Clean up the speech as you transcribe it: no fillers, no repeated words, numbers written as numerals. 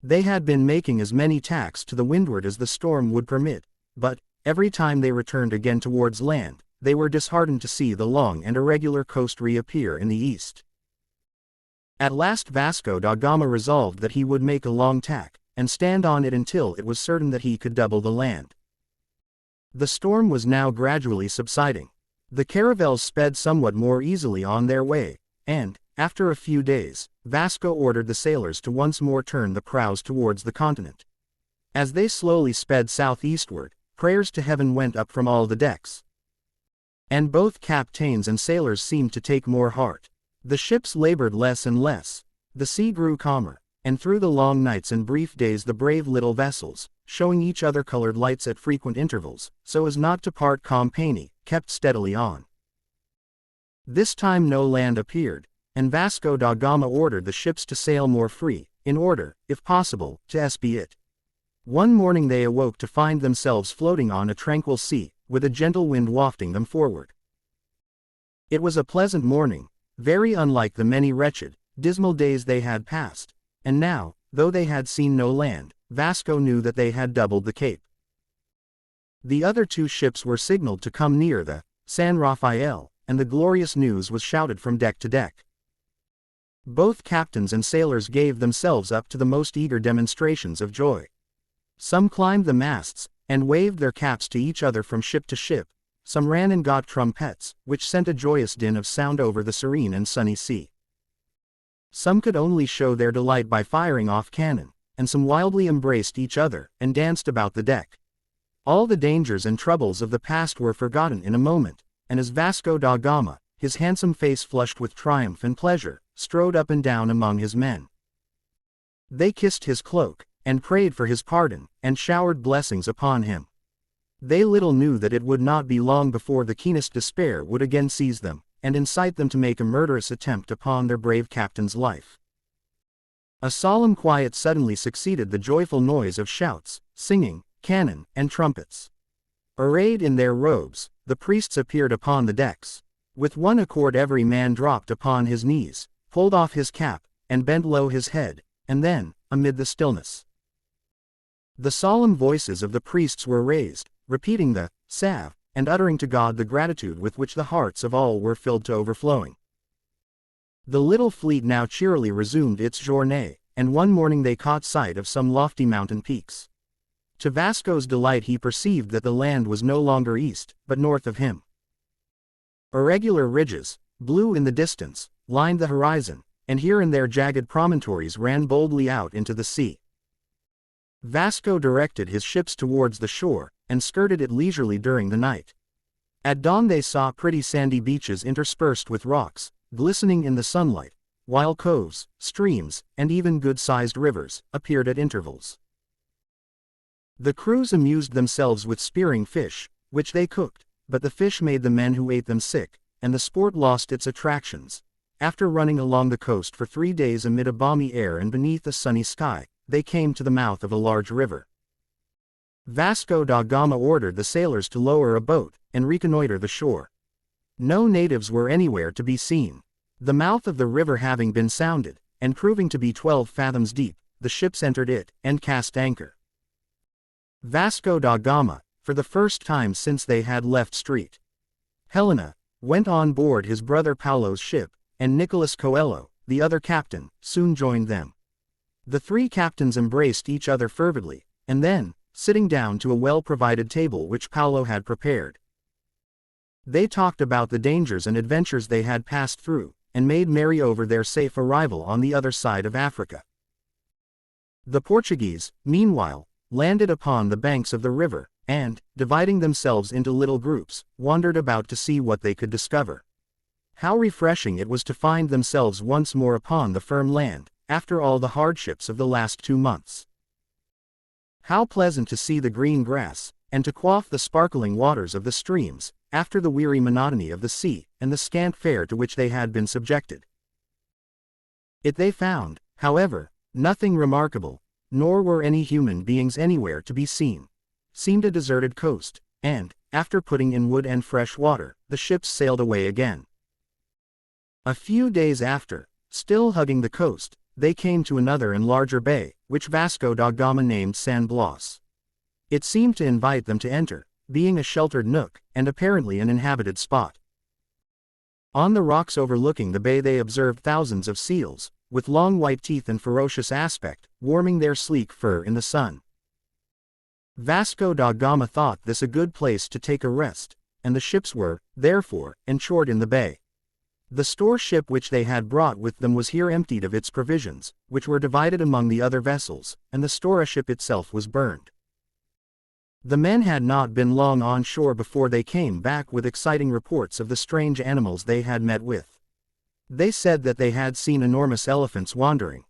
They had been making as many tacks to the windward as the storm would permit, but, every time they returned again towards land, they were disheartened to see the long and irregular coast reappear in the east. At last Vasco da Gama resolved that he would make a long tack, and stand on it until it was certain that he could double the land. The storm was now gradually subsiding. The caravels sped somewhat more easily on their way, and, after a few days, Vasco ordered the sailors to once more turn the prows towards the continent. As they slowly sped southeastward, prayers to heaven went up from all the decks. And both captains and sailors seemed to take more heart. The ships labored less and less. The sea grew calmer, and through the long nights and brief days the brave little vessels, showing each other colored lights at frequent intervals, so as not to part company, kept steadily on. This time no land appeared, and Vasco da Gama ordered the ships to sail more free, in order, if possible, to espy it. One morning they awoke to find themselves floating on a tranquil sea, with a gentle wind wafting them forward. It was a pleasant morning, very unlike the many wretched, dismal days they had passed, and now, though they had seen no land, Vasco knew that they had doubled the cape. The other two ships were signaled to come near the San Rafael, and the glorious news was shouted from deck to deck. Both captains and sailors gave themselves up to the most eager demonstrations of joy. Some climbed the masts, and waved their caps to each other from ship to ship. Some ran and got trumpets, which sent a joyous din of sound over the serene and sunny sea. Some could only show their delight by firing off cannon, and some wildly embraced each other, and danced about the deck. All the dangers and troubles of the past were forgotten in a moment, and as Vasco da Gama, his handsome face flushed with triumph and pleasure, strode up and down among his men. They kissed his cloak, and prayed for his pardon, and showered blessings upon him. They little knew that it would not be long before the keenest despair would again seize them, and incite them to make a murderous attempt upon their brave captain's life. A solemn quiet suddenly succeeded the joyful noise of shouts, singing, cannon, and trumpets. Arrayed in their robes, the priests appeared upon the decks. With one accord every man dropped upon his knees, pulled off his cap, and bent low his head, and then, amid the stillness, the solemn voices of the priests were raised, repeating the salve, and uttering to God the gratitude with which the hearts of all were filled to overflowing. The little fleet now cheerily resumed its journey, and one morning they caught sight of some lofty mountain peaks. To Vasco's delight he perceived that the land was no longer east, but north of him. Irregular ridges, blue in the distance, lined the horizon, and here and there jagged promontories ran boldly out into the sea. Vasco directed his ships towards the shore, and skirted it leisurely during the night. At dawn they saw pretty sandy beaches interspersed with rocks, glistening in the sunlight, while coves, streams, and even good-sized rivers, appeared at intervals. The crews amused themselves with spearing fish, which they cooked, but the fish made the men who ate them sick, and the sport lost its attractions. After running along the coast for 3 days amid a balmy air and beneath a sunny sky, they came to the mouth of a large river. Vasco da Gama ordered the sailors to lower a boat, and reconnoiter the shore. No natives were anywhere to be seen. The mouth of the river having been sounded, and proving to be 12 fathoms deep, the ships entered it, and cast anchor. Vasco da Gama, for the first time since they had left St. Helena, went on board his brother Paulo's ship, and Nicolas Coelho, the other captain, soon joined them. The 3 captains embraced each other fervidly, and then, sitting down to a well-provided table which Paulo had prepared, they talked about the dangers and adventures they had passed through, and made merry over their safe arrival on the other side of Africa. The Portuguese, meanwhile, landed upon the banks of the river, and, dividing themselves into little groups, wandered about to see what they could discover. How refreshing it was to find themselves once more upon the firm land, after all the hardships of the last 2 months. How pleasant to see the green grass, and to quaff the sparkling waters of the streams, after the weary monotony of the sea, and the scant fare to which they had been subjected. It they found, however, nothing remarkable, nor were any human beings anywhere to be seen. Seemed a deserted coast, and, after putting in wood and fresh water, the ships sailed away again. A few days after, still hugging the coast, they came to another and larger bay, which Vasco da Gama named San Blas. It seemed to invite them to enter, being a sheltered nook, and apparently an inhabited spot. On the rocks overlooking the bay they observed thousands of seals, with long white teeth and ferocious aspect, warming their sleek fur in the sun. Vasco da Gama thought this a good place to take a rest, and the ships were, therefore, ensured in the bay. The store ship which they had brought with them was here emptied of its provisions, which were divided among the other vessels, and the store ship itself was burned. The men had not been long on shore before they came back with exciting reports of the strange animals they had met with. They said that they had seen enormous elephants wandering,